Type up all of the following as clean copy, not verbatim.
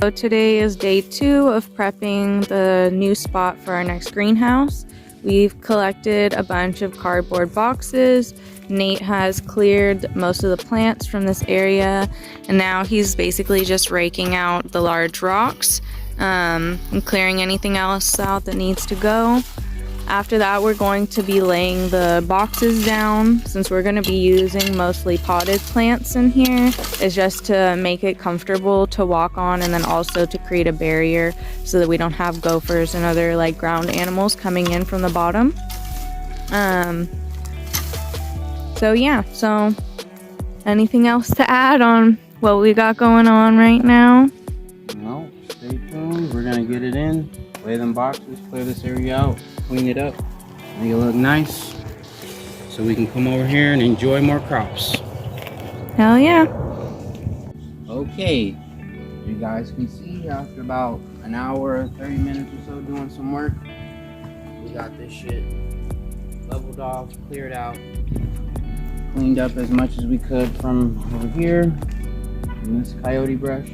So today is day 2 of prepping the new spot for our next greenhouse. We've collected a bunch of cardboard boxes. Nate has cleared most of the plants from this area, and now he's basically just raking out the large rocks and clearing anything else out that needs to go. After that, we're going to be laying the boxes down. Since we're going to be using mostly potted plants in here, it's just to make it comfortable to walk on, and then also to create a barrier so that we don't have gophers and other like ground animals coming in from the bottom. So anything else to add on what we got going on right now? No, stay tuned. We're gonna get it in, lay them boxes, clear this area out, clean it up, make it look nice, so we can come over here and enjoy more crops. Hell yeah. Okay, you guys can see after about an hour, 30 minutes or so doing some work, we got this shit leveled off, cleared out, cleaned up as much as we could from over here in this coyote brush.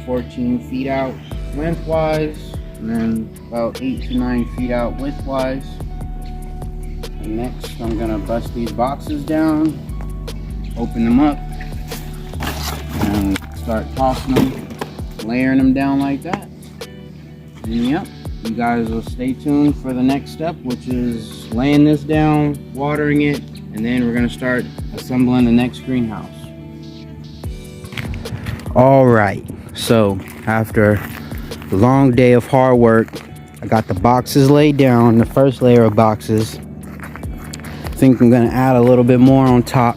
14 feet out lengthwise, and then about 8 to 9 feet out widthwise. And next I'm gonna bust these boxes down, open them up, and start tossing them, layering them down like that. And yep, you guys will stay tuned for the next step, which is laying this down, watering it, and then we're gonna start assembling the next greenhouse. All right, so after a long day of hard work, I got the boxes laid down, the first layer of boxes. I think I'm gonna add a little bit more on top.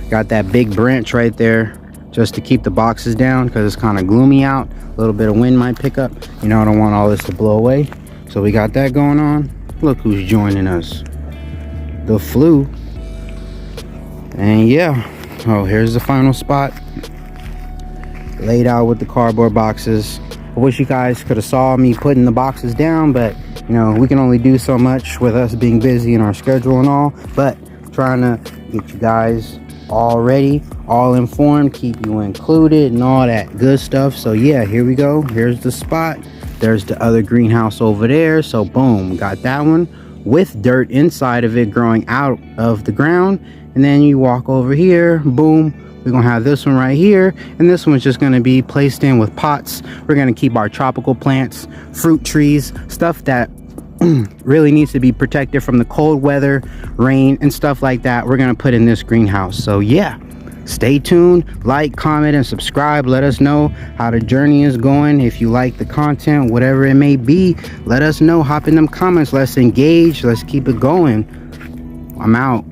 Got that big branch right there just to keep the boxes down because it's kind of gloomy out. A little bit of wind might pick up. You know, I don't want all this to blow away. So we got that going on. Look who's joining us. The flu. And yeah, oh, here's the final spot. Laid out with the cardboard boxes. I wish you guys could have saw me putting the boxes down, but you know, we can only do so much with us being busy in our schedule and all. But trying to get you guys all ready, all informed, keep you included and all that good stuff. So yeah, here we go. Here's the spot. There's the other greenhouse over there. So boom, got that one with dirt inside of it growing out of the ground. And then you walk over here, boom, we're gonna have this one right here, and this one's just gonna be placed in with pots. We're gonna keep our tropical plants, fruit trees, stuff that really needs to be protected from the cold weather, rain and stuff like that. We're gonna put in this greenhouse. So yeah, stay tuned, like, comment and subscribe. Let us know how the journey is going. If you like the content, whatever it may be, let us know. Hop in them comments, let's engage, let's keep it going. I'm out.